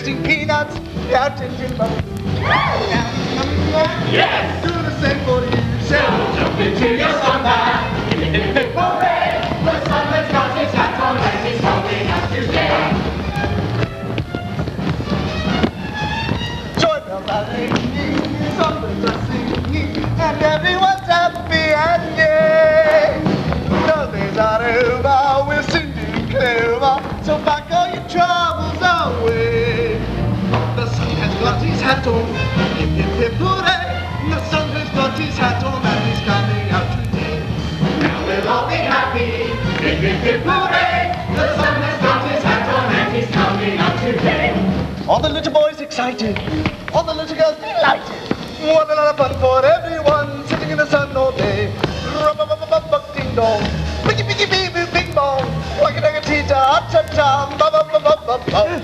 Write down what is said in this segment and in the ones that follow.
tasting peanuts, out in timber. Yes! Do the same for yourself. Jump into your sunbath. Hooray! The sun has got his hat on and he's coming out today. Joy bells are ringing, songbirds are singing, and everyone's happy and gay. The days are over, we're soon doing clover, so pack all your troubles away. The sun has got his hat on, hip hip hip hooray. The sun has got his hat on and he's coming out today. Now we'll all be happy. Hip hip hip hooray! The sun has got his hat on and he's coming out today. All the little boys excited, all the little girls delighted. What a lot of fun for everyone, sitting in the sun all day. Rub-a-bub-a-bub-buck ding dong, biggy biggy bee boo bing bong, wagga-dagga-tee-ta, ta-ta, ba-ba-ba-ba-ba-ba.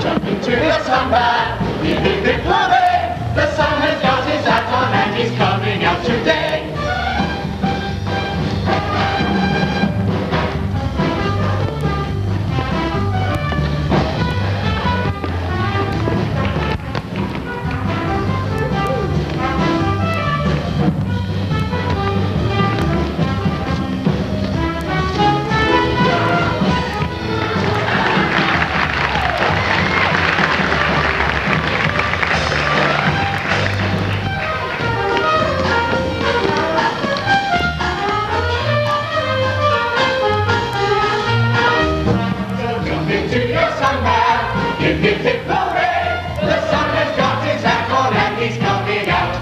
Jump into your sunbath. Hip hip hip hooray! The sun has got his hat on and he's coming out today. Hip hip hip hooray! The sun has got his hat on and he's coming out.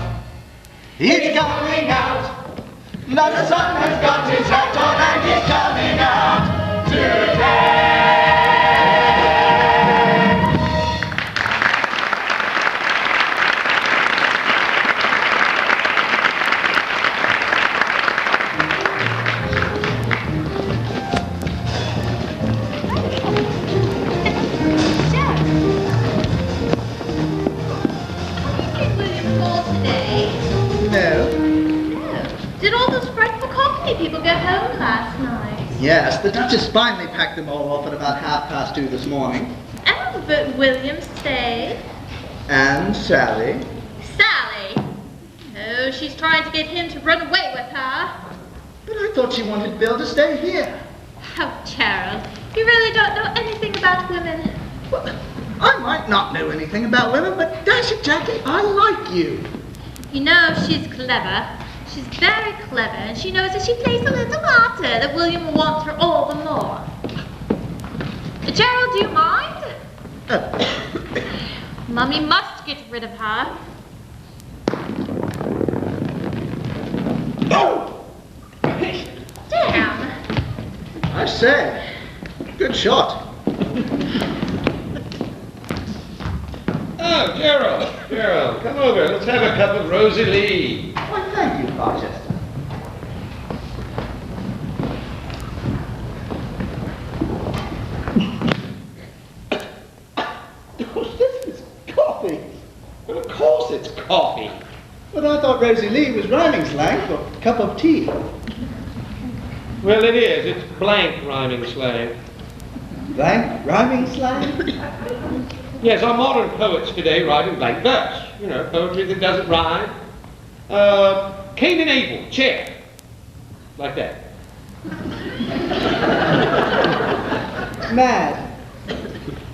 He's Coming out. Now The sun has got his hat on and he's coming out today. Did all those frightful Cockney people get home last night? Yes, the Duchess finally packed them all off at about 2:30 this morning. Oh, but William stayed. And Sally. Sally! Oh, she's trying to get him to run away with her. But I thought she wanted Bill to stay here. Oh, Gerald, you really don't know anything about women. Well, I might not know anything about women, but dash it, Jackie, I like you. You know she's clever. She's very clever, and she knows if she plays a little harder that William will want her all the more. Gerald, do you mind? Mummy must get rid of her. Oh! Damn. I say, good shot. Oh, Gerald, come over. Let's have a cup of Rosie Lee. Why, thank you, Rochester. This is coffee. Well, of course it's coffee. But I thought Rosie Lee was rhyming slang for cup of tea. Well, it is. It's blank rhyming slang. Blank rhyming slang? Yes, our modern poets today write in blank verse. You know, poetry that doesn't rhyme. Cain and Abel, check. Like that. Mad.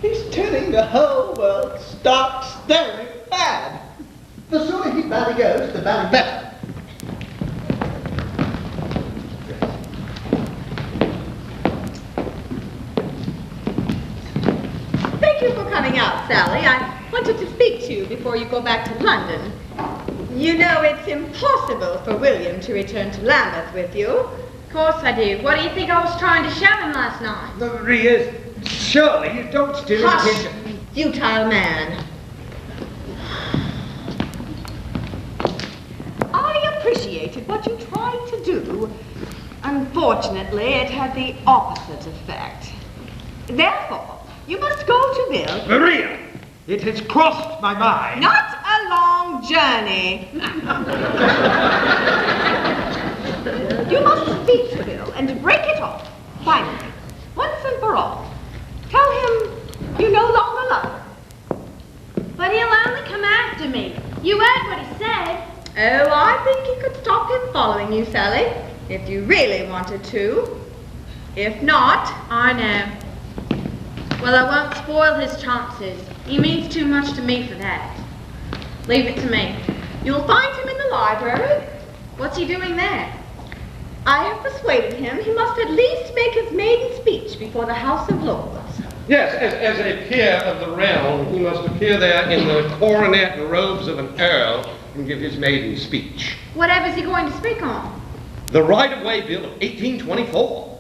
He's turning the whole world stark, staring mad. The sooner he valley goes, the valley better. Thank you for coming out, Sally. I wanted to speak to you before you go back to London. You know it's impossible for William to return to Lambeth with you. Of course I do. What do you think I was trying to show him last night? Maria, surely you don't still Hush, intend futile man. I appreciated what you tried to do. Unfortunately, it had the opposite effect. Therefore, you must go to Bill. Maria, it has crossed my mind. Not a long journey. You must speak to Bill and break it off, finally, once and for all. Tell him you no longer love him. You heard what he said. Oh, I think you could stop him following you, Sally, if you really wanted to. If not... I know. Well, I won't spoil his chances. He means too much to me for that. Leave it to me. You'll find him in the library. What's he doing there? I have persuaded him he must at least make his maiden speech before the House of Lords. Yes, as a peer of the realm, he must appear there in the coronet and robes of an earl and give his maiden speech. Whatever's he going to speak on? The Right-of-Way Bill of 1824.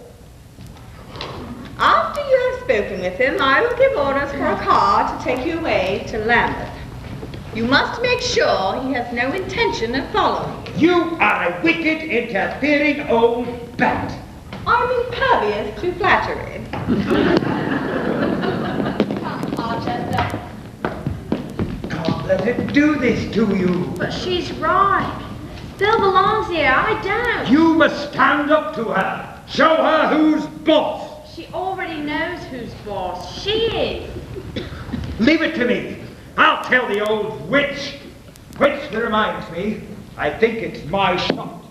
After you have spoken with him, I will give orders for a car to take you away to Lambeth. You must make sure he has no intention of following you. You are a wicked, interfering old bat. I'm impervious to flattery. Come, Archester. Can't let her do this to you. But she's right. Bill belongs here, I don't. You must stand up to her. Show her who's boss. She already knows who's boss. She is. Leave it to me. I'll tell the old witch. Which reminds me, I think it's my shot.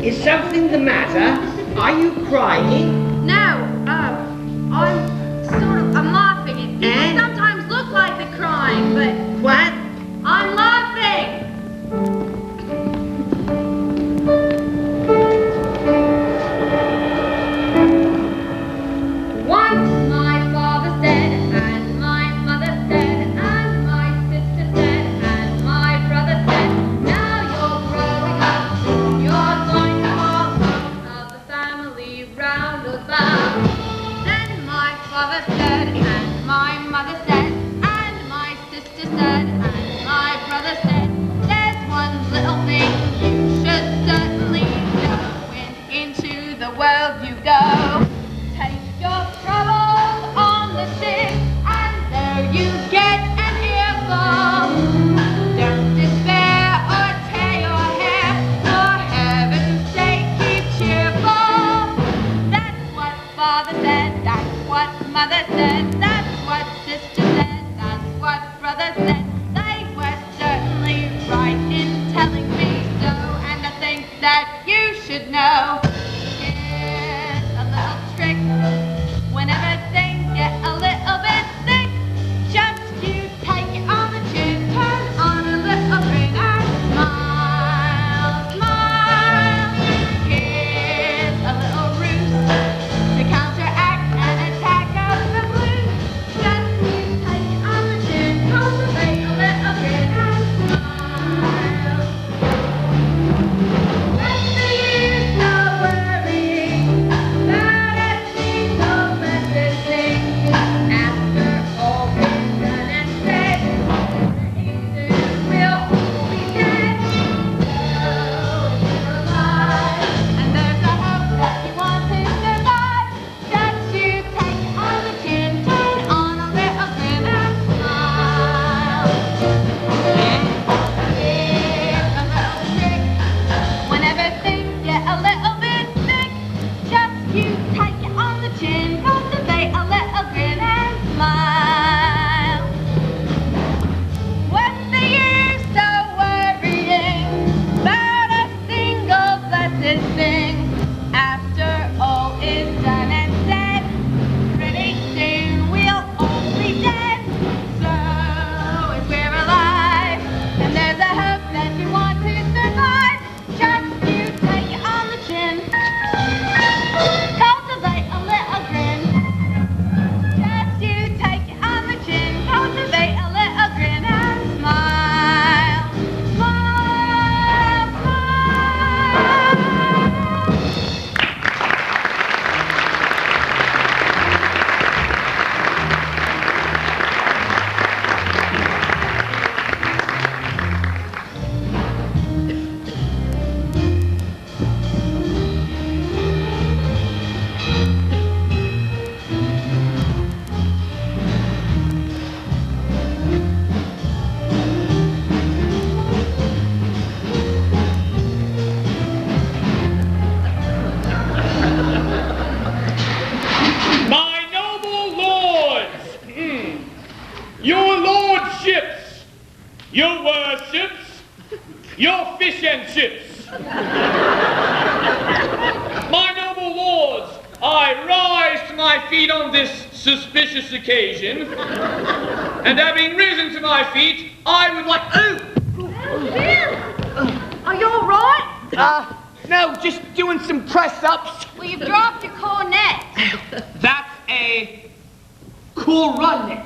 Is something the matter? Are you crying? No, I'm laughing. It sometimes look like they're crying, but What? I'm laughing. Once my father said, and my mother said, and my sister said, and my brother said, now you're growing up, you're going to walk home of the family round about. Then my father said, and my mother said, and my sister said, and my brother said, there's one little thing you should certainly know when into the world you go. Take your trouble on the chin, and there you get an earful. Don't despair or tear your hair, for heaven's sake keep cheerful. That's what father said, that's what mother said, that's what sister said, that's what brother said. They were certainly right in telling me so, and I think that you should know. Here's a little trick. Whenever things get a little bit thick, just you take it on the chin, turn on a little grin and smile, smile. Here's a little ruse to counteract an attack of the blues. Just you take it on the chin, cultivate a little grin and smile. When the years go your fish and chips. My noble lords, I rise to my feet on this suspicious occasion, and having risen to my feet, I would like... Bill! Are you all right? No, just doing some press-ups. Well, you've dropped your cornet. That's a coronet.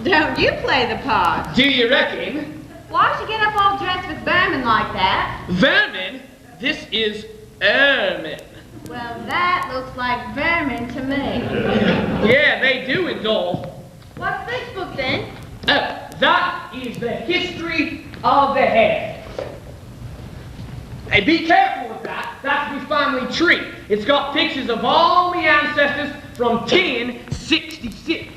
Don't you play the part? Do you reckon? Why'd you get up all dressed with vermin like that? Vermin? This is ermine. Well, that looks like vermin to me. Yeah, they do it all. What's this book then? Oh, that is the history of the hares. Hey, be careful with that. That's my family tree. It's got pictures of all my ancestors from 1066.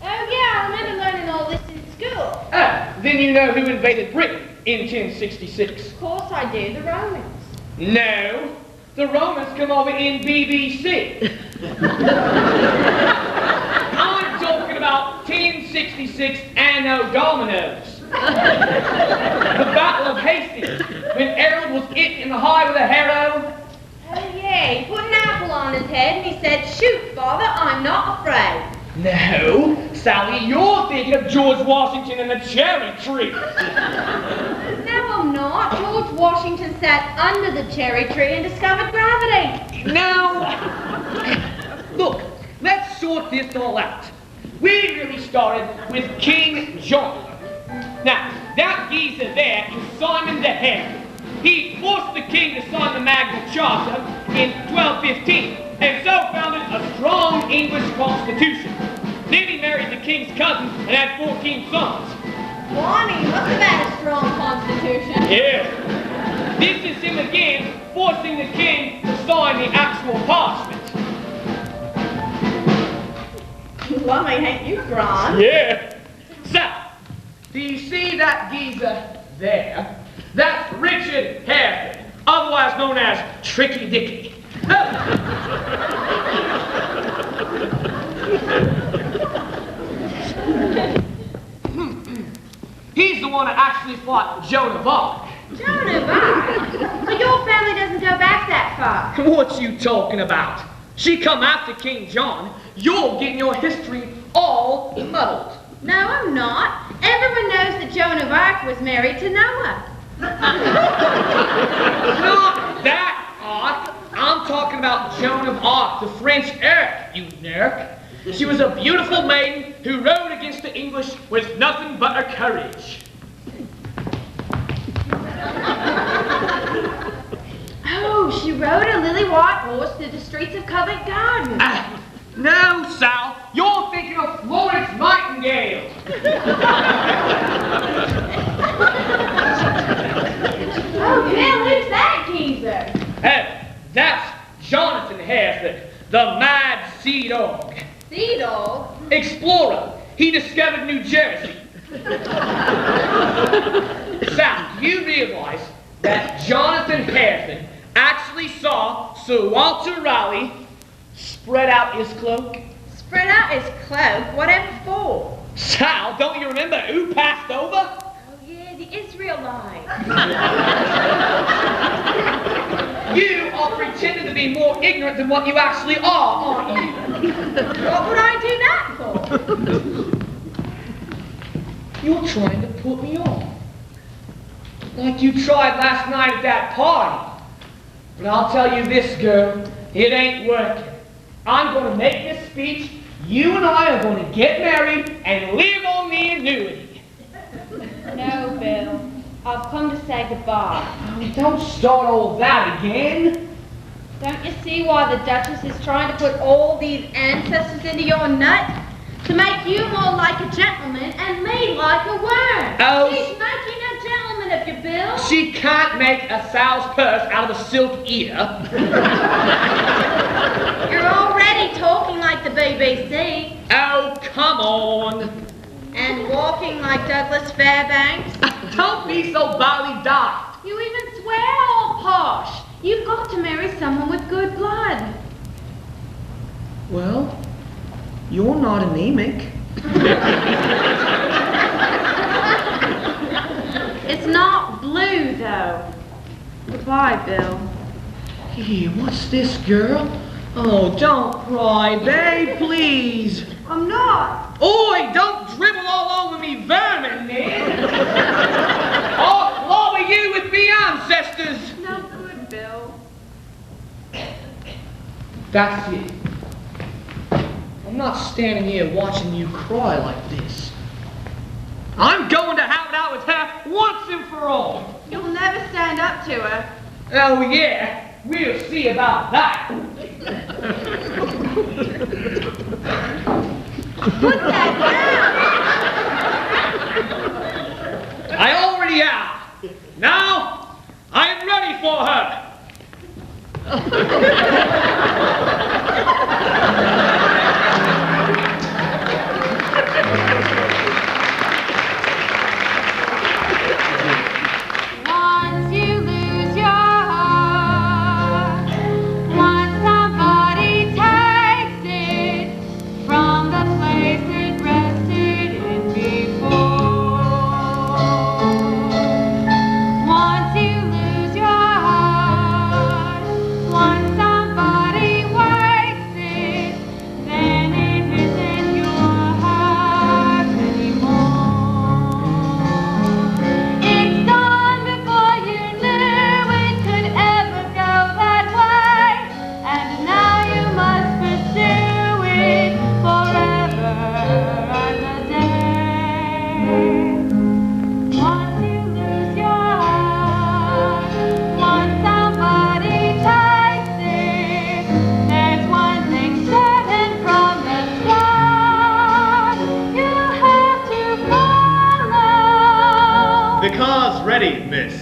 Oh yeah, I remember learning all this in school. Ah, then you know who invaded Britain in 1066. Of course I do, the Romans. No, the Romans come over in BBC. I'm talking about 1066 Anno Dominos. The Battle of Hastings, when Harold was it in the height of the harrow. Oh yeah, he put an apple on his head and he said, "Shoot, father, I'm not afraid." No, Sally, you're thinking of George Washington and the cherry tree. No, I'm not. George Washington sat under the cherry tree and discovered gravity. Now, look, let's sort this all out. We really started with King John. Now, that geezer there is Simon the Hare. He forced the king to sign the Magna Charta in 1215, and so founded a strong English constitution. Then he married the king's cousin and had 14 sons. Blimey, he must have had a strong constitution. Yeah. This is him again, forcing the king to sign the actual parchment. Blimey, ain't you grand? Yeah. So, do you see that geezer there? That's Richard Hareton, otherwise known as Tricky Dicky. He's the one that actually fought Joan of Arc. Joan of Arc? So your family doesn't go back that far. What you talking about? She come after King John. You're getting your history all muddled. No, I'm not. Everyone knows that Joan of Arc was married to Noah. Not that Arc. I'm talking about Joan of Arc, the French heir, you nerk. She was a beautiful maiden who rode against the English with nothing but her courage. Oh, she rode a lily white horse through the streets of Covent Garden. No, Sal, you're thinking of Florence Nightingale. Oh, Bill, who's that geezer? Hey, that's Jonathan Hareton, the Mad Sea Dog. Sea dog? Explorer. He discovered New Jersey. Sal, do you realize that Jonathan Hareton actually saw Sir Walter Raleigh spread out his cloak? Spread out his cloak? Whatever for? Sal, don't you remember who passed over? Oh, yeah, the Israelites. You are pretending to be more ignorant than what you actually are, aren't you? What would I do that for? You're trying to put me on. Like you tried last night at that party. But I'll tell you this, girl, it ain't working. I'm going to make this speech. You and I are going to get married and live on the annuity. No, Bill. I've come to say goodbye. Oh, don't start all that again. Don't you see why the Duchess is trying to put all these ancestors into your nut? To make you more like a gentleman and me like a worm. Oh. She's making a gentleman of you, Bill. She can't make a sow's purse out of a silk ear. You're already talking like the BBC. Oh, come on. And walking like Douglas Fairbanks. Don't be so bally-daft. You even swear all posh. You've got to marry someone with good blood. Well, you're not anemic. It's not blue, though. Goodbye, Bill. Here, what's this, girl? Oh, don't cry, babe, please. I'm not. Oi, don't dribble all over me vermin, man. I'll clobber you with me ancestors. No good, Bill. That's it. I'm not standing here watching you cry like this. I'm going to have it out with her once and for all. You'll never stand up to her. Oh, yeah. We'll see about that. Put that down. I already have. Now, I'm ready for her. Once you lose your heart, once somebody takes it from the place it rested in before. Once you lose your heart, once somebody wakes it, then it isn't your heart anymore. It's gone before you knew it could ever go that way, and now you must pursue it forever and a day. Once you lose your heart, once somebody takes it, there's one thing certain from the start: you have to follow. The car's ready, miss.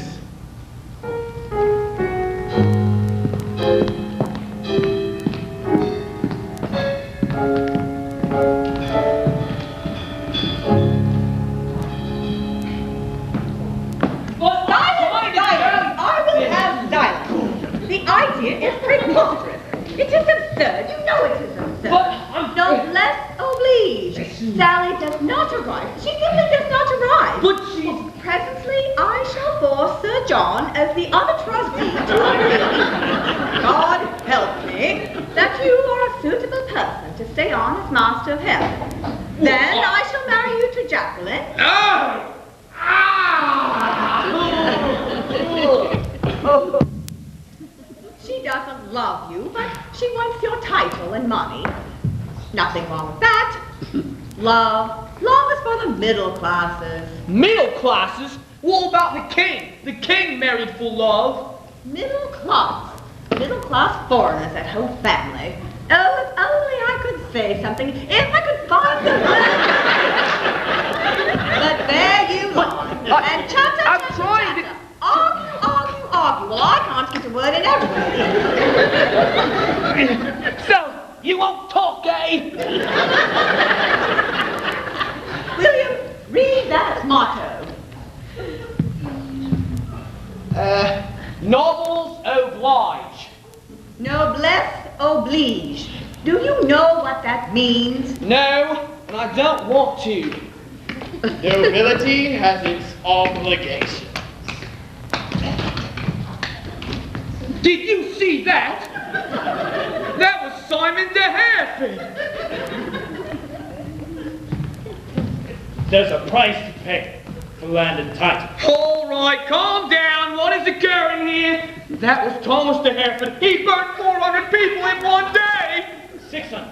Silence! I will have silence. The idea is preposterous. It is absurd. You know it is absurd. But I'm... Noblesse oblige. Sally does not arrive. She simply does not arrive. But she's... Presently, I shall force Sir John as the other trustee to agree, God help me, that you are a suitable person to stay on as Master of Heaven. Then I shall marry you to Jacqueline. Oh! She doesn't love you, but she wants your title and money. Nothing wrong with that. Love is for the middle classes. Middle classes? What about the king? The king married for love. Middle class foreigners at her family. Oh, if only I could say something, if I could find the words. But there you lie. And chatter, I'm chatter, trying to- chatter. Argue. Well, I can't get a word in everything. So, you won't talk, eh? William, read that motto. Novels oblige. Noblesse oblige. Do you know what that means? No, and I don't want to. Nobility has its obligations. Did you see that? That was Simon de Hairpin. There's a price to pay for land and title. All right, calm down. What is occurring here? That was Thomas de Hairpin. He burnt 400 people in one day. 600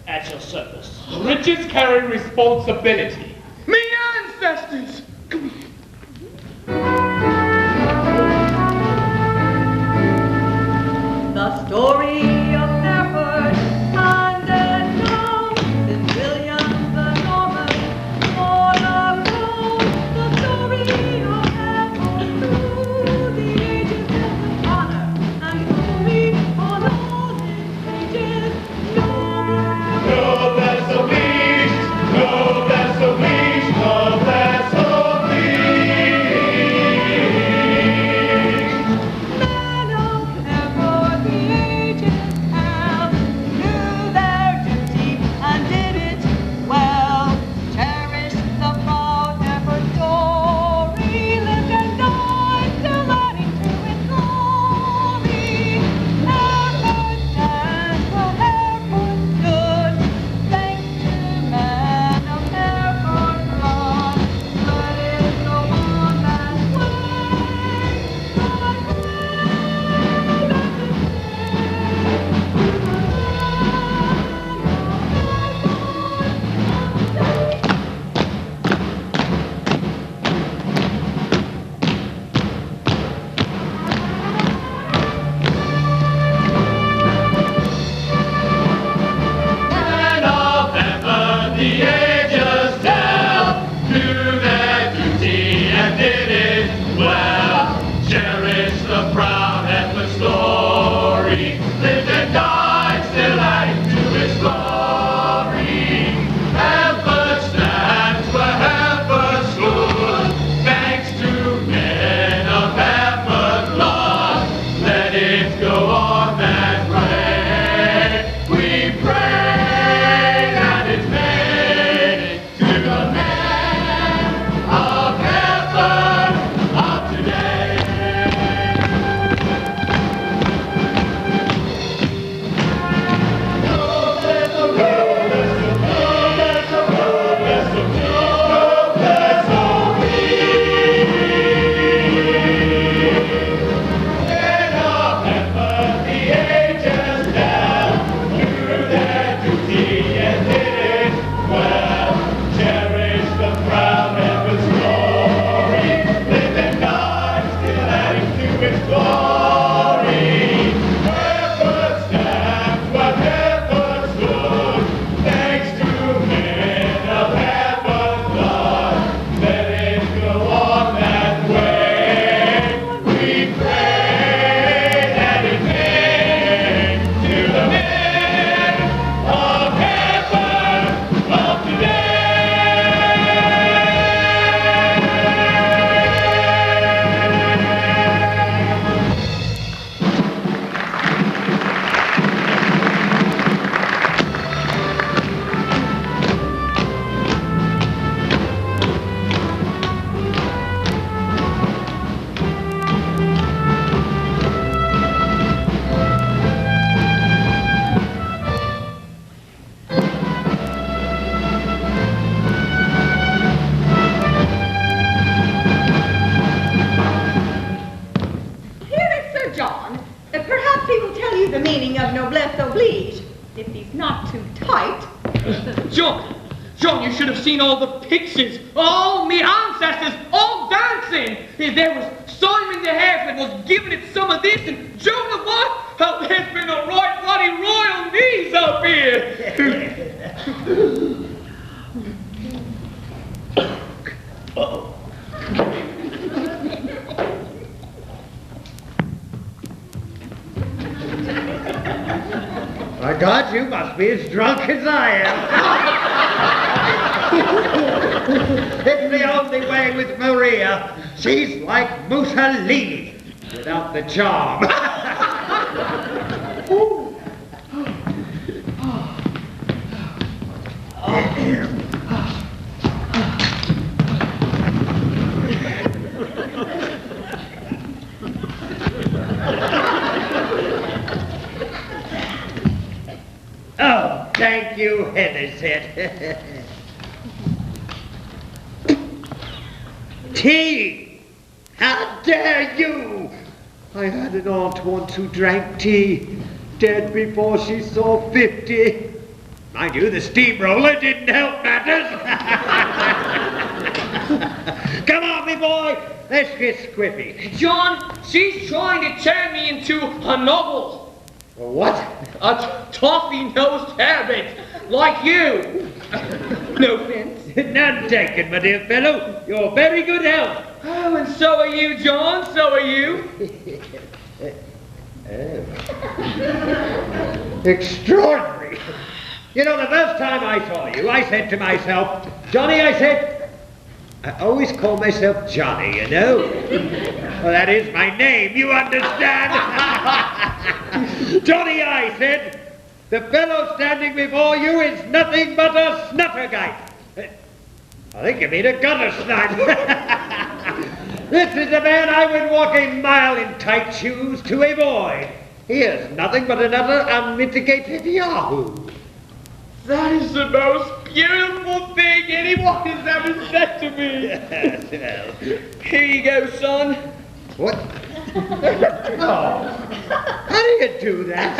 at your service. Riches carry responsibility. Me ancestors. Come here. The story of Hereford and Edom, since William the Norman, born of Rome. The story of Hereford through the ages is of honor and glory on all its pages. Noblesse oblige, noblesse oblige, noblesse oblige. and did it well. Cherish the proud Heifer story. Lived and died, still adding to its glory. Heifer stands where Heifer stood, thanks to men of Heifer blood. Let it go on that way. We pray that it's made to the men of Heifer of today. Here is Sir John. Perhaps he will tell you the meaning of noblesse oblige, if he's not too tight. John, you should have seen all the pictures. All me ancestors, all dancing. There was Simon the Heifer was giving it some of this, and Joan of Arc. Oh, there's been a right bloody royal knees up here. My God, you must be as drunk as I am. It's the only way with Maria. She's like Mussolini without the charm. Oh, thank you, Henderson. Tea! How dare you! I had an aunt once who drank tea, dead before she saw 50. Mind you, the steamroller didn't help matters. Come on, me boy, let's get squippy. John, she's trying to turn me into a novel. What? A toffee-nosed habit, like you. No offense. None taken, my dear fellow. You're very good health. Oh, and so are you, John, so are you. Extraordinary. You know, the first time I saw you, I said to myself, Johnny, I said, I always call myself Johnny, you know. Well, that is my name, you understand? Johnny, I said, the fellow standing before you is nothing but a snuttergeist. I think you mean a gutter snot. This is a man I would walk a mile in tight shoes to avoid. He is nothing but another unmitigated yahoo. That is the most beautiful thing anyone has ever said to me. Well. Here you go, son. What? Oh, how do you do that?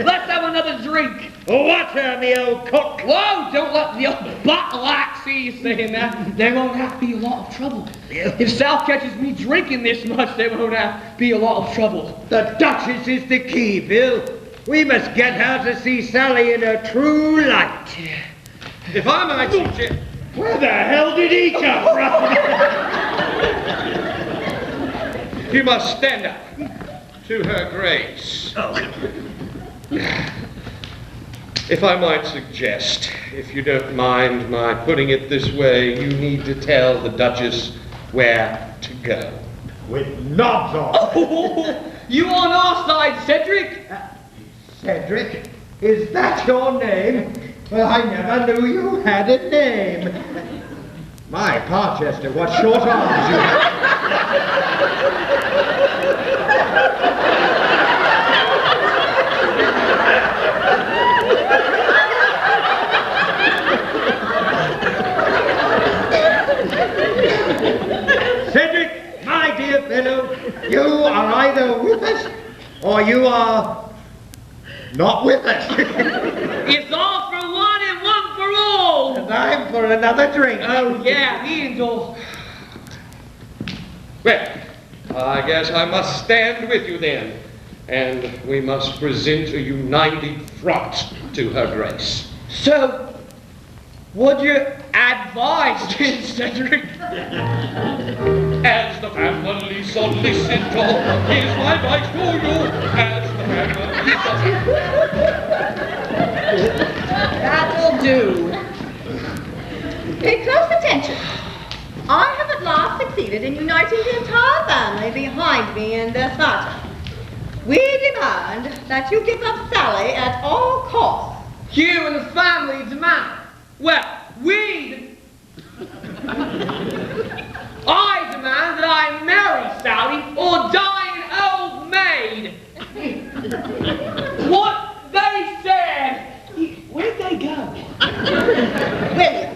Let's have another drink. Water, me old cook. Whoa, don't let the old bottle-like see you saying that. There won't have to be a lot of trouble. If Sal catches me drinking this much, there won't have to be a lot of trouble. The Duchess is the key, Bill. We must get her to see Sally in her true light. If I might suggest... Where the hell did he come from? You must stand up to her grace. Oh. If I might suggest, if you don't mind my putting it this way, you need to tell the Duchess where to go. With knobs on. Oh, you on our side, Cedric? Cedric, is that your name? Well, I never knew you had a name. My Parchester, what short arms you have. Cedric, my dear fellow, you are either with us or you are not with us. It's all for one and one for all. Time for another drink. Oh, yeah, me and all. Well, I guess I must stand with you then, and we must present a united front to her grace. So, what'd you advise, Cedric? As the family solicitor, here's my advice to you. As the family solicitor. That'll do. Pay close attention. I have at last succeeded in uniting the entire family behind me in this matter. We demand that you give up Sally at all costs. You and the family demand. Well, I demand that I marry Sally or die an old maid. What they said. Where'd they go? William,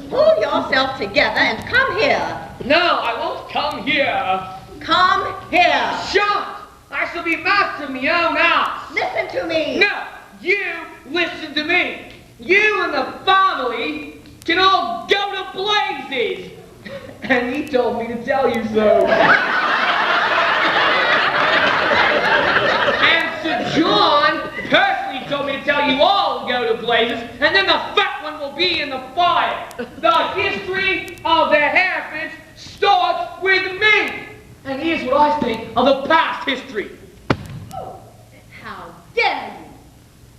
pull yourself together and come here. No, I won't come here. Come here. Shut! I shall be master of my own house. Listen to me. No, you listen to me. You and the family can all go to blazes. And he told me to tell you so. And Sir John personally told me to tell you all to go to blazes, and then the fat one will be in the fire. The history of the Herefords starts with me. And here's what I think of the past history. How dare you?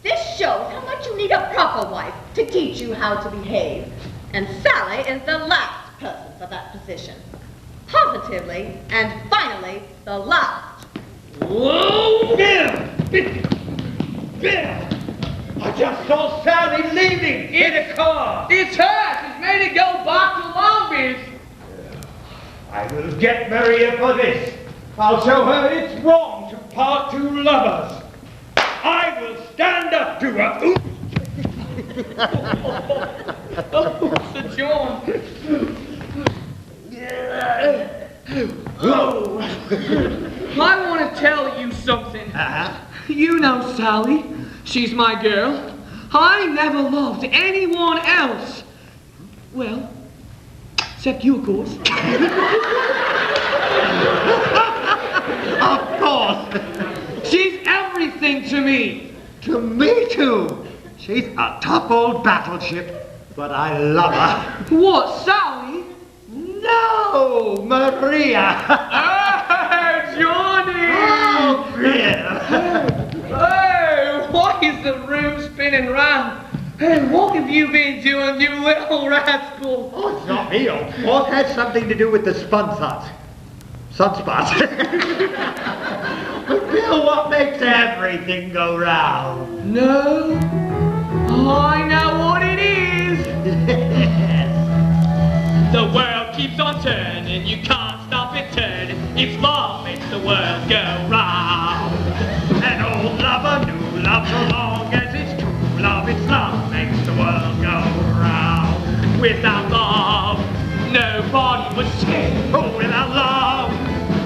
This shows how much you need a proper wife to teach you how to behave. And Sally is the last person for that position. Positively and finally the last. Whoa! Bill! I just saw Sally leaving in a car. It's her. She's made it go back to Longbeard. I will get Maria for this. I'll show her it's wrong to part two lovers. I will stand up to her. Oh, Sir John. Oh. I want to tell you something. You know Sally. She's my girl. I never loved anyone else. Well, except you, of course. Of course. She's everything to me. To me too. She's a top old battleship, but I love her. What, Sally? No, Maria. Oh, Johnny! Oh, Bill. Oh, why is the room spinning round? Hey, what have you been doing, you little rascal? Oh, it's not me, old sport. It has something to do with the sunspots. Sunspots. But Bill, what makes everything go round? No, I know what it is. The world keeps on turning, you can't stop it turning. It's love makes the world go round. An old lover, new love, so long as it's true love, it's love makes the world go round. Without love, nobody would sing. Oh, without love,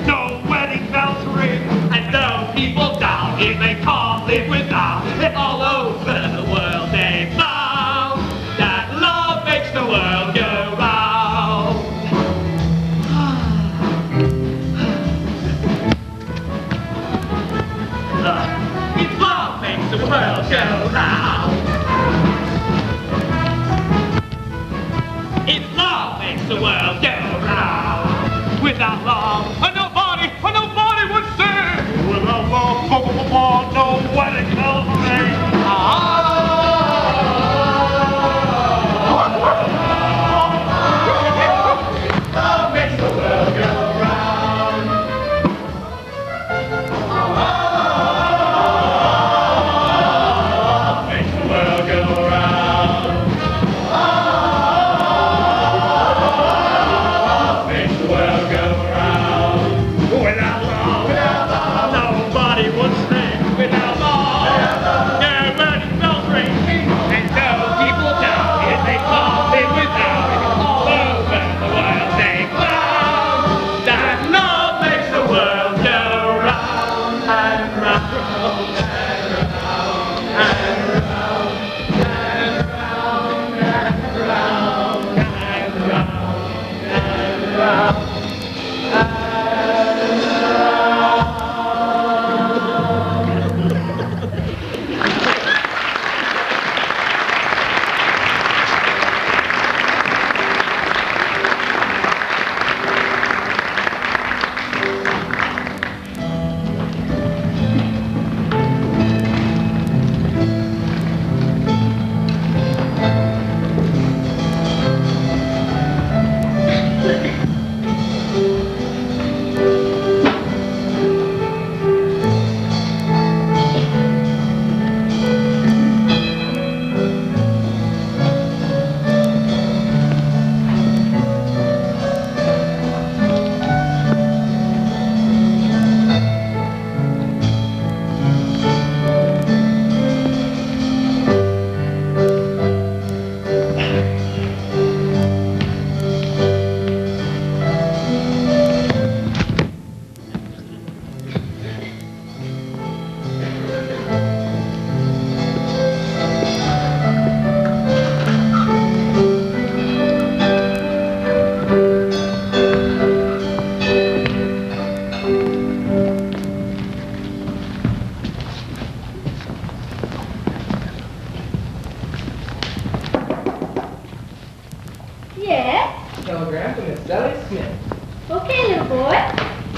no wedding bells ring. And though people doubt it, they can't live without it. All over the world they found that love makes the world go round. It's love makes the world go round. It's love makes the world go round. Without love, nobody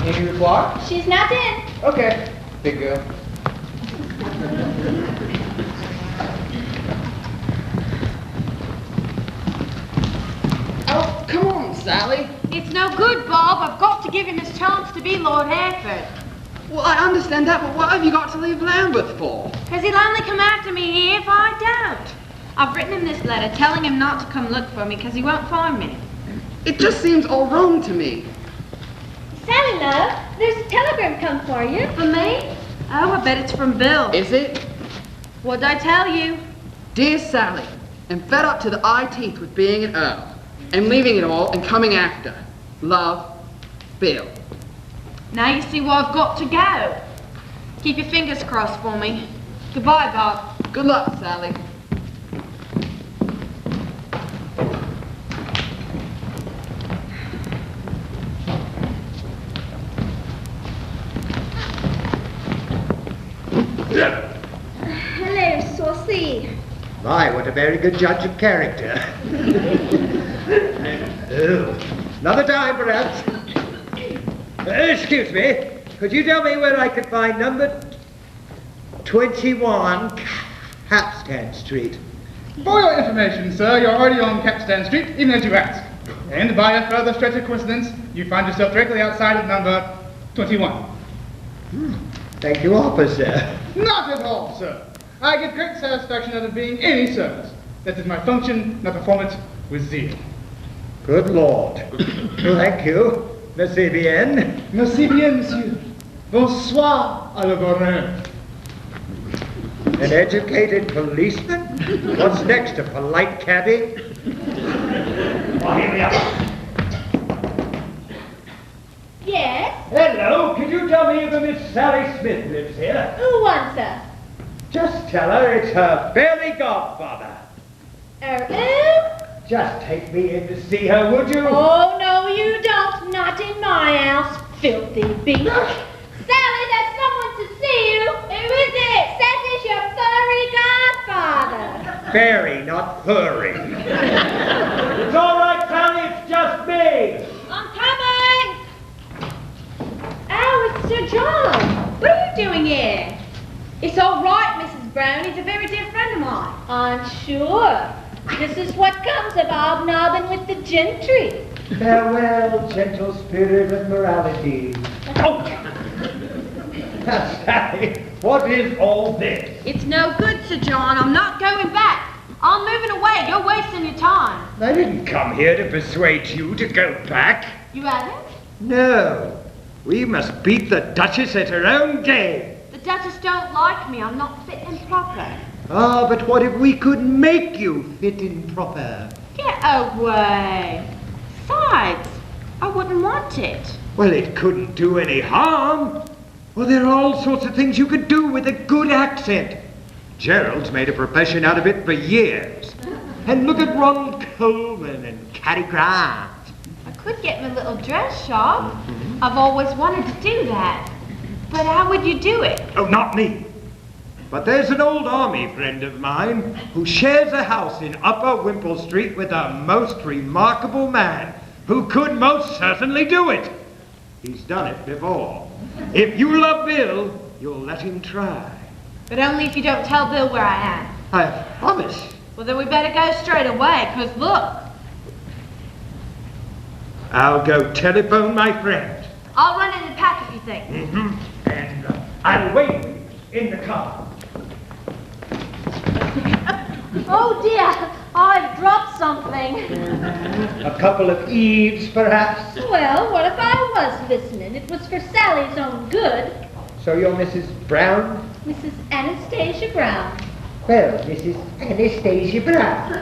Any reply? She's not in. Okay, big girl. Oh, come on, Sally. It's no good, Bob. I've got to give him his chance to be Lord Hereford. Well, I understand that, but what have you got to leave Lambeth for? Because he'll only come after me here if I don't. I've written him this letter telling him not to come look for me because he won't find me. It just seems all wrong to me. Sally, love, there's a telegram come for you. For me? Oh, I bet it's from Bill. Is it? What'd I tell you? Dear Sally, I'm fed up to the eye teeth with being an earl and leaving it all and coming after. Love, Bill. Now you see why I've got to go. Keep your fingers crossed for me. Goodbye, Bob. Good luck, Sally. Hello, Saucy. My, what a very good judge of character. Oh, another time, perhaps. Excuse me, could you tell me where I could find number 21 Capstan Street? For your information, sir, you're already on Capstan Street, even as you ask. And by a further stretch of coincidence, you find yourself directly outside of number 21. Thank you, officer. Not at all, sir. I get great satisfaction out of being any service. That is my function, my performance with zeal. Good Lord. Thank you. Merci bien. Merci bien, monsieur. Bonsoir, à la bonne. An educated policeman? What's next, a polite cabbie? Oh, here we are. Yes? Hello, could you tell me if a Miss Sally Smith lives here? Who wants her? Just tell her it's her fairy godfather. Just take me in to see her, would you? Oh, no, you don't. Not in my house, filthy beast. Sally, there's someone to see you. Who is it? Says it's your furry godfather. Fairy, not furry. It's all right, Sally, it's just me. I'm coming. Oh, it's Sir John. What are you doing here? It's all right, Mrs. Brown. He's a very dear friend of mine. I'm sure. This is what comes of hobnobbing with the gentry. Farewell, gentle spirit of morality. Oh! Now, Sally, what is all this? It's no good, Sir John. I'm not going back. I'm moving away. You're wasting your time. I didn't come here to persuade you to go back. You haven't? No. We must beat the Duchess at her own game. The Duchess don't like me. I'm not fit and proper. Ah, but what if we could make you fit and proper? Get away. Besides, I wouldn't want it. Well, it couldn't do any harm. Well, there are all sorts of things you could do with a good accent. Gerald's made a profession out of it for years. And look at Ronald Colman and Cary Grant. I could get me a little dress shop. I've always wanted to do that. But how would you do it? Oh, not me. But there's an old army friend of mine who shares a house in Upper Wimpole Street with a most remarkable man who could most certainly do it. He's done it before. If you love Bill, you'll let him try. But only if you don't tell Bill where I am. I promise. Well, then we better go straight away, because look. I'll go telephone my friend. I'll run in and pack if you think. And I'll wait in the car. Oh, dear. I've dropped something. A couple of Eves, perhaps? Well, what if I was listening? It was for Sally's own good. So you're Mrs. Brown? Mrs. Anastasia Brown. Well, Mrs. Anastasia Brown.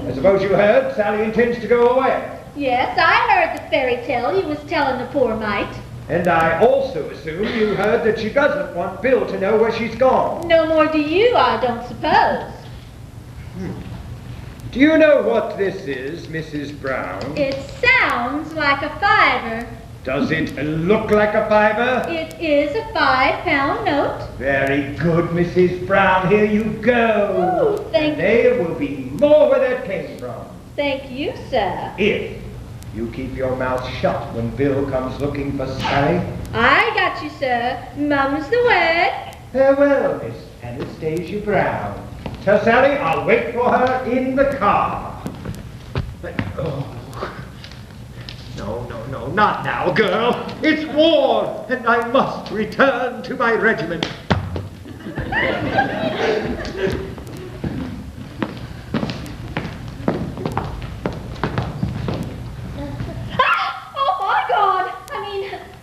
I suppose you heard Sally intends to go away. Yes, I heard the fairy tale you was telling the poor mite. And I also assume you heard that she doesn't want Bill to know where she's gone. No more do you, I don't suppose. Do you know what this is, Mrs. Brown? It sounds like a fiver. Does it look like a fiver? It is a £5 note. Very good, Mrs. Brown. Here you go. Ooh, thank and there will be more where that came from. Thank you, sir. If You keep your mouth shut when Bill comes looking for Sally. I got you, sir. Mum's the word. Farewell, Miss Anastasia Brown. Tell Sally I'll wait for her in the car. But, oh. No, not now, girl. It's war, and I must return to my regiment. Oh, my God.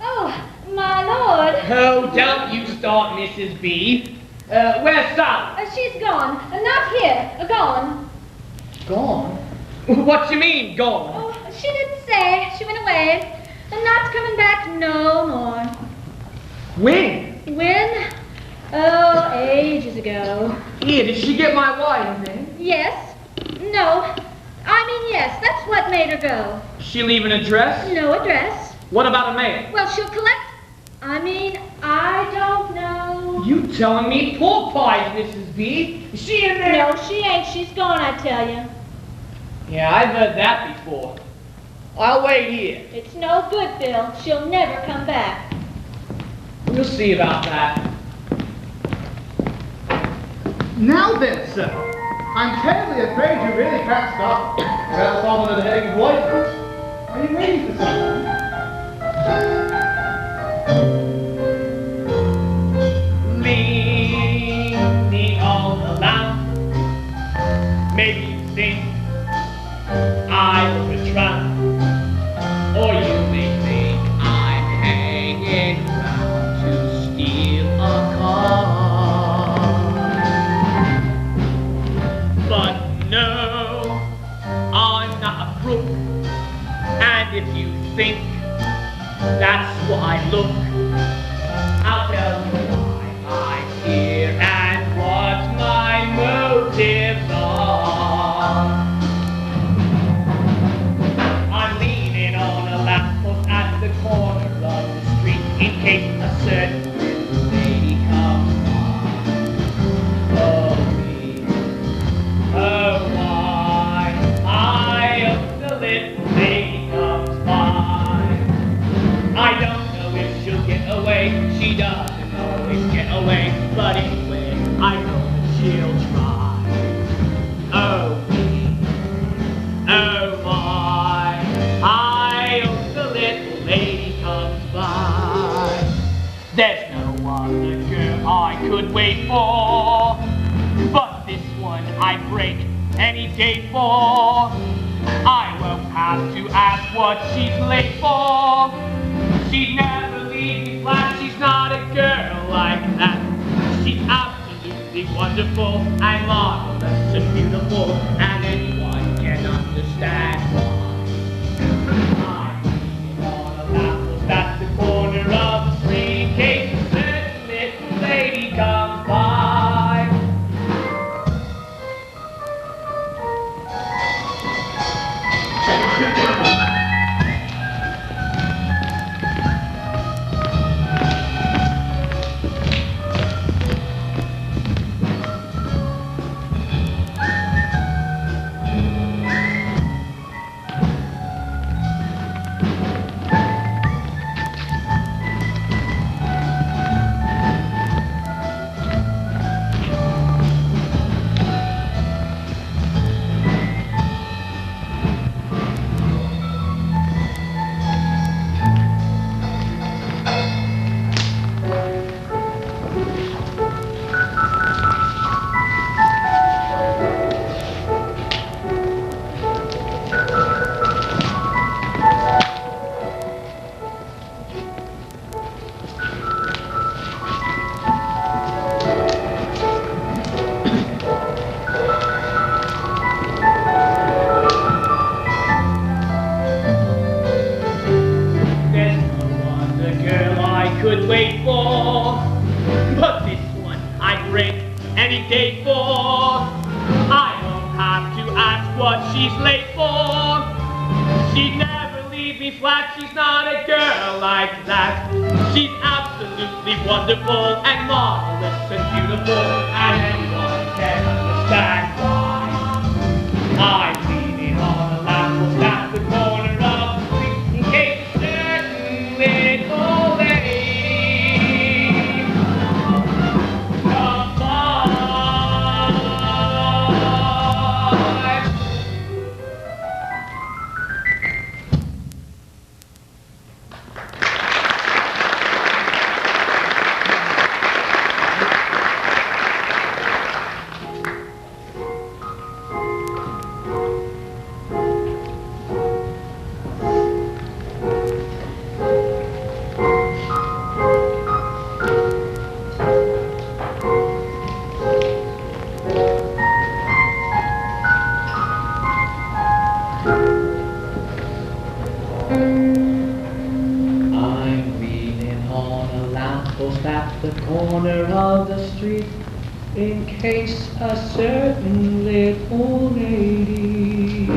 Oh, my Lord. Oh, don't you start, Mrs. B. Where's Sally? She's gone. Not here. Gone. Gone? What you mean, gone? Oh, she didn't say. She went away. And not coming back no more. When? When? Oh, ages ago. Yeah, did she get my wine then? Yes. No. Yes. That's what made her go. She leave an address? No address. What about a mail? Well, she'll collect. I don't know. You telling me pork pies, Mrs. B? Is she in there? No, she ain't. She's gone, I tell you. Yeah, I've heard that before. I'll wait here. It's no good, Bill. She'll never come back. We'll see about that. Now then, sir, I'm terribly afraid you really can't stop. Well, someone at the heading of voices. Are you waiting for someone? Leaning all around. Maybe you think I look a tramp, or you may think I'm hanging around to steal a car. But no, I'm not a crook, and if you think that's why I look, I'll tell you why I'm here and what my motives are. I'm leaning on a lamppost at the corner of the street in case a certain little lady comes by. Oh me, oh why, I hope the little lady comes by. I don't know if she'll get away, she doesn't always get away, but anyway, I know that she'll try. Oh me, oh my, I hope the little lady comes by. There's no other girl I could wait for, but this one I'd break any day for. I won't have to ask what she's late for. She'd never leave me flat, she's not a girl like that. She's absolutely wonderful and marvelous and beautiful, and anyone can understand why. I'm leaning on a lamppost at the corner of the street in case a certain little lady comes by. She's late for. She'd never leave me flat. She's not a girl like that. She's absolutely wonderful and marvelous and beautiful, and anyone can understand why. I'm leaning on a lamppost at the corner of the post at the corner of the street in case a certain little lady.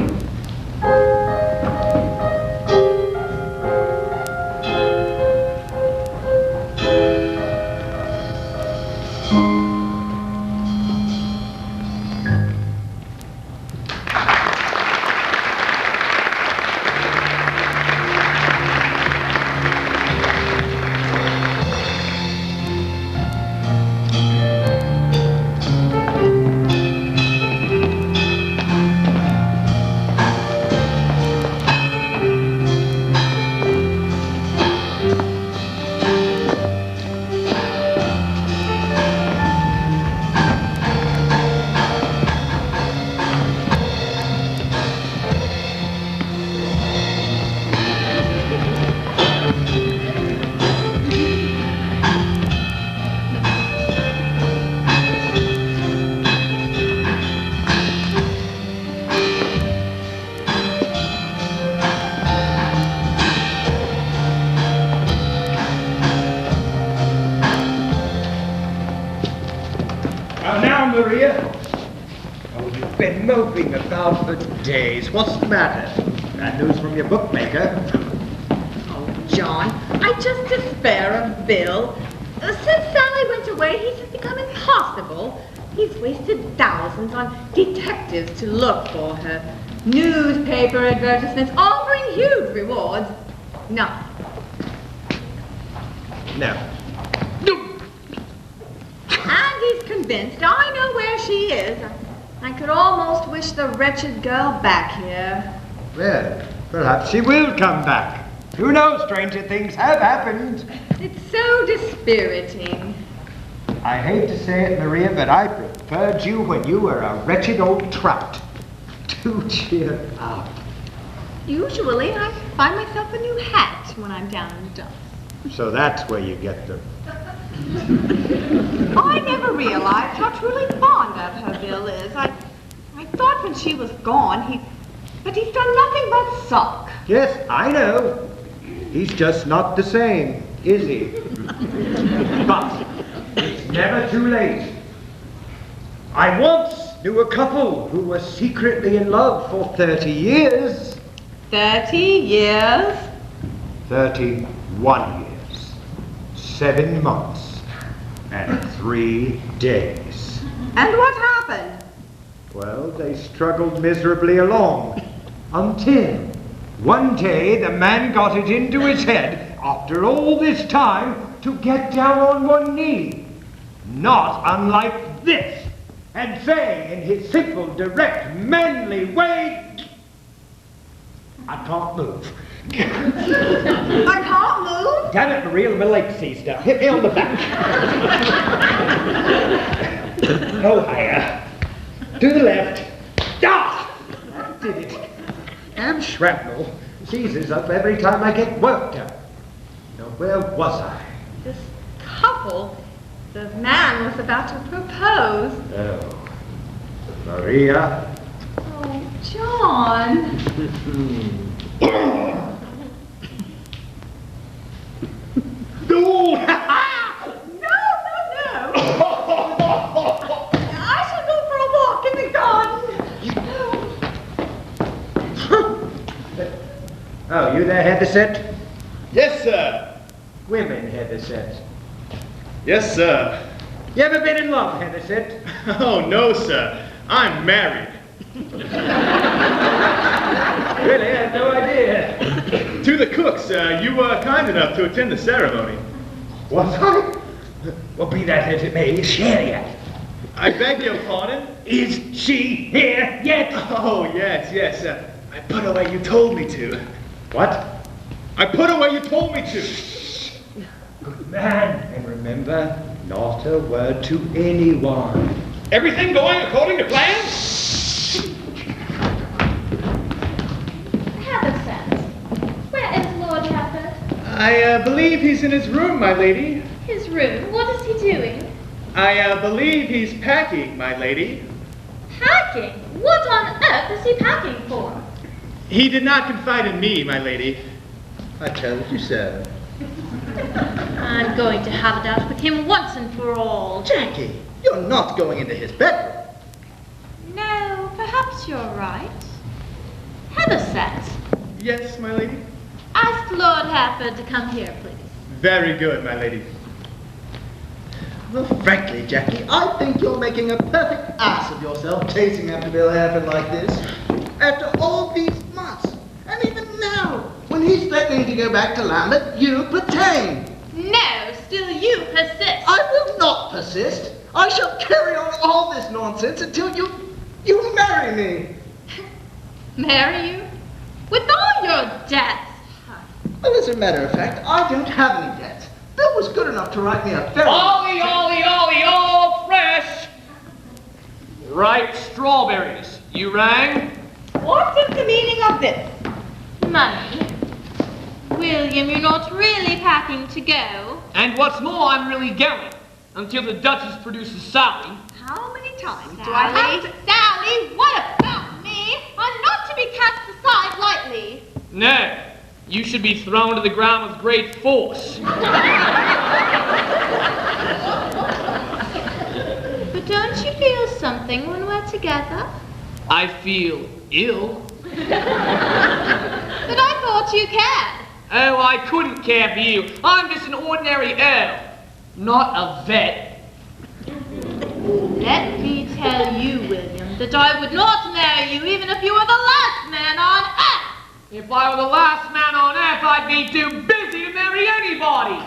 Maria? Oh, you've been moping about for days. What's the matter? Bad news from your bookmaker? Oh, John, I just despair of Bill. Since Sally went away, he's just become impossible. He's wasted thousands on detectives to look for her. Newspaper advertisements offering huge rewards. Nothing. No. And he's convinced I know where she is. I could almost wish the wretched girl back here. Well, perhaps she will come back. Who knows, stranger things have happened. It's so dispiriting. I hate to say it, Maria, but I preferred you when you were a wretched old trout. Do cheer up. Usually I find myself a new hat when I'm down in the dumps. So that's where you get them. I never realized how truly fond of her Bill is. I thought when she was gone, but he's done nothing but sulk. Yes, I know. He's just not the same, is he? But it's never too late. I once knew a couple who were secretly in love for 30 years. 30 years? 31 years. 7 months. And 3 days. And what happened? Well, they struggled miserably along until one day the man got it into his head, after all this time, to get down on one knee, not unlike this, and say in his simple, direct, manly way, I can't move. I can't move? Damn it, Maria, my leg seized up. Hit me on the back. No higher. To the left. Ah! That did it. Damn shrapnel seizes up every time I get work done. Now, where was I? This couple, the man was about to propose. Oh, Maria. Oh, John. No! No. I shall go for a walk in the garden. Oh, you there, Heatherset? Yes, sir. Women, Heatherset. Yes, sir. You ever been in love, Heatherset? Oh, no, sir. I'm married. Really, I had no idea. To the cooks, you were kind enough to attend the ceremony. Was I? Well, be that as it may, is she here yet? I beg your pardon? Is she here yet? Oh, yes. I put her where you told me to. What? I put her where you told me to. Good man. And remember, not a word to anyone. Everything going according to plan? Haverset. Where is Lord Haverset? I believe he's in his room, my lady. His room. What is he doing? I believe he's packing, my lady. Packing? What on earth is he packing for? He did not confide in me, my lady. I told you so. I'm going to have it out with him once and for all. Jackie, you're not going into his bedroom. No, perhaps you're right. Heatherset, Yes, my lady? ask Lord Hereford to come here, please. Very good, my lady. Well, frankly, Jackie, I think you're making a perfect ass of yourself chasing after Bill Hereford like this. After all these months, and even now, when he's threatening to go back to Lambeth, you pertain. No, still you persist. I will not persist. I shall carry on all this nonsense until you marry me. Marry you? With all your debts? Well, as a matter of fact, I don't have any debts. Bill was good enough to write me a very... Ollie, Ollie, Ollie, all fresh! Ripe strawberries. You rang? What is the meaning of this? Money. William, you're not really packing to go. And what's more, I'm really going. Until the Duchess produces Sally. How many times do I have to... Sally, what about me? I'm not to be cast aside lightly. No, you should be thrown to the ground with great force. But don't you feel something when we're together? I feel ill. But I thought you cared. Oh, I couldn't care for you. I'm just an ordinary Earl, not a vet. Let me tell you, William, that I would not marry you even if you were the last man on earth. If I were the last man on earth, I'd be too busy to marry anybody.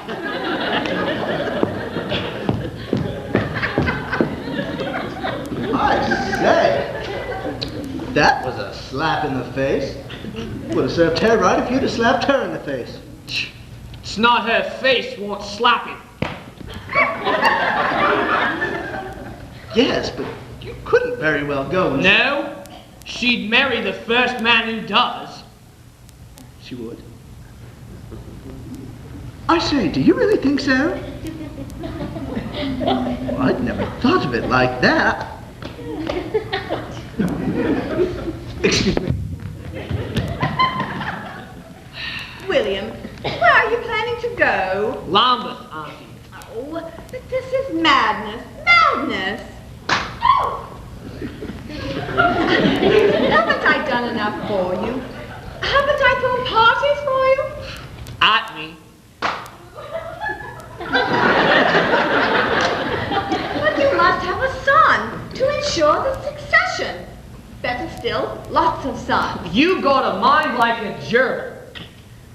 I say, that was a slap in the face. Would have served her right if you'd have slapped her in the face. It's not her face won't slap it. Yes, but you couldn't very well go. No, she'd marry the first man who does. She would. I say, do you really think so? Well, I'd never thought of it like that. Excuse me. William, where are you planning to go? Lambeth, Auntie. Oh, but this is madness. Madness. Oh. Haven't I done enough for you? Haven't I thrown parties for you? At me. But you must have a son to ensure the succession. Better still, lots of sons. You got a mind like a German.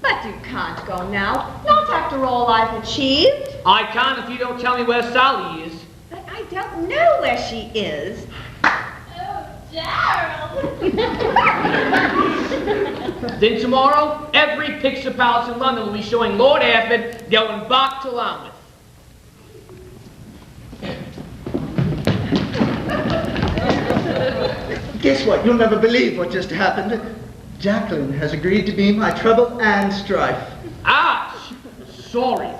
But you can't go now, not after all I've achieved. I can if you don't tell me where Sally is. But I don't know where she is. Oh, Gerald. Then tomorrow, every picture palace in London will be showing Lord Hereford going back to Lambeth. Guess what? You'll never believe what just happened. Jacqueline has agreed to be my trouble and strife. Ouch! Sorry.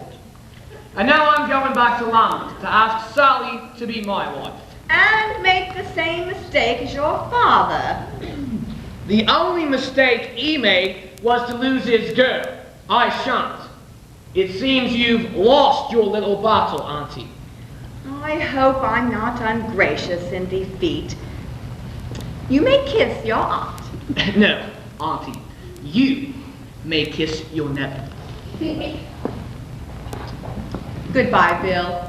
And now I'm going back to Lambeth to ask Sally to be my wife. And make the same mistake as your father. The only mistake he made was to lose his girl. I shan't. It seems you've lost your little battle, Auntie. I hope I'm not ungracious in defeat. You may kiss your aunt. No, Auntie. You may kiss your nephew. Goodbye, Bill.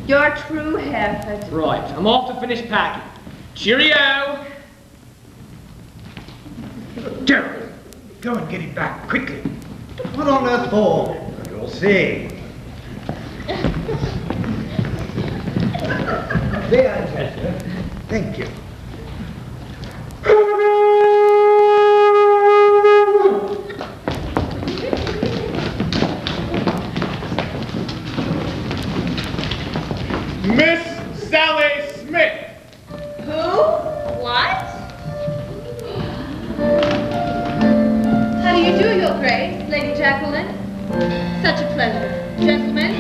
Your true Hereford. Right, I'm off to finish packing. Cheerio! Gerald, go and get him back quickly. What on earth for? You'll see. There, Chester. Thank you. Miss Sally Smith. Who? What? How do you do, Your Grace, Lady Jacqueline? Such a pleasure. Gentlemen?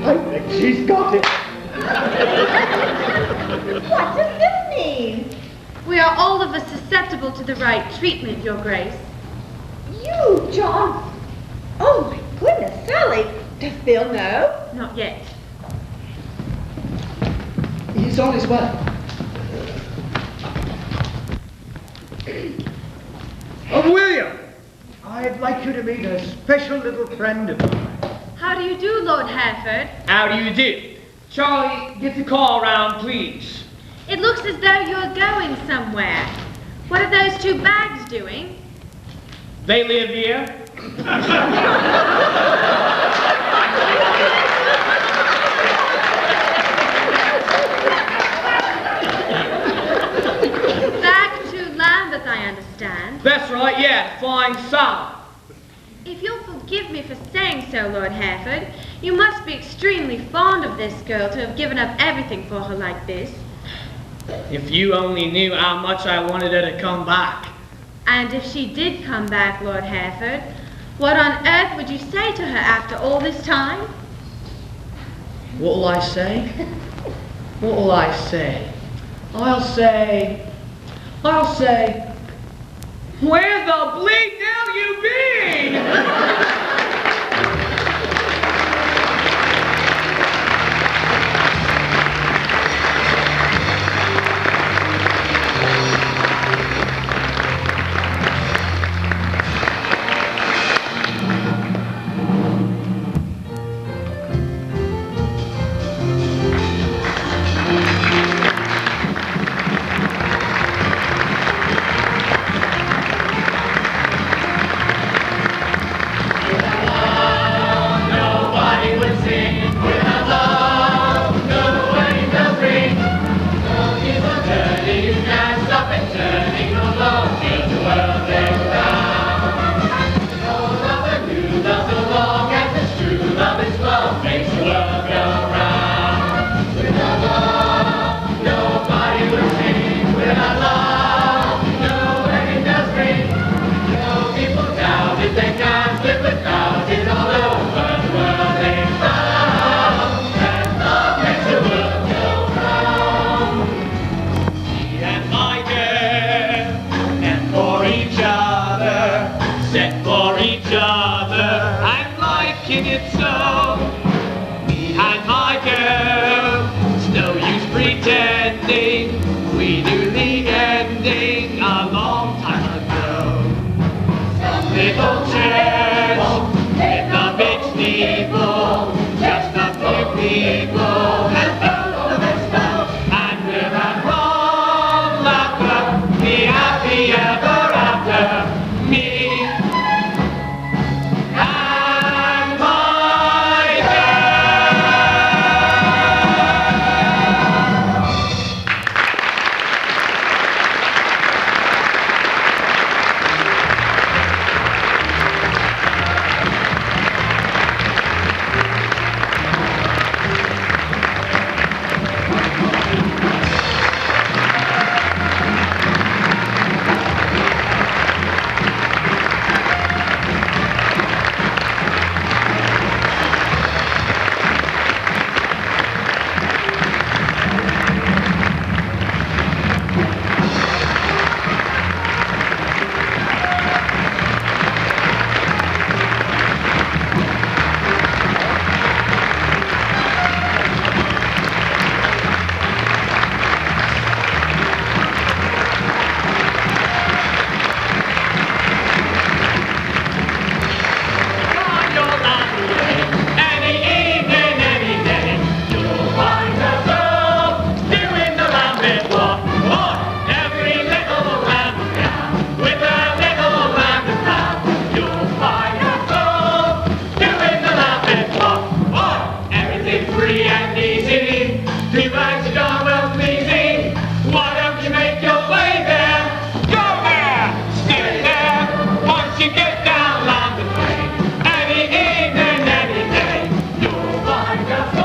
I think she's got it. What does this mean? We are all of us susceptible to the right treatment, Your Grace. You, John. Oh, my goodness, Sally. Does Bill know? Not yet. He's on his way. Oh, William, I'd like you to meet a special little friend of mine. How do you do, Lord Hereford? How do you do? Charlie, get the car around, please. It looks as though you're going somewhere. What are those two bags doing? They live here. Back to Lambeth, I understand. That's right, yeah, flying south. If you'll forgive me for saying so, Lord Hereford, you must be extremely fond of this girl to have given up everything for her like this. If you only knew how much I wanted her to come back. And if she did come back, Lord Hereford, what on earth would you say to her after all this time? What will I say? What will I say? I'll say, where the bleed now you been? Any evening, any day, you'll find a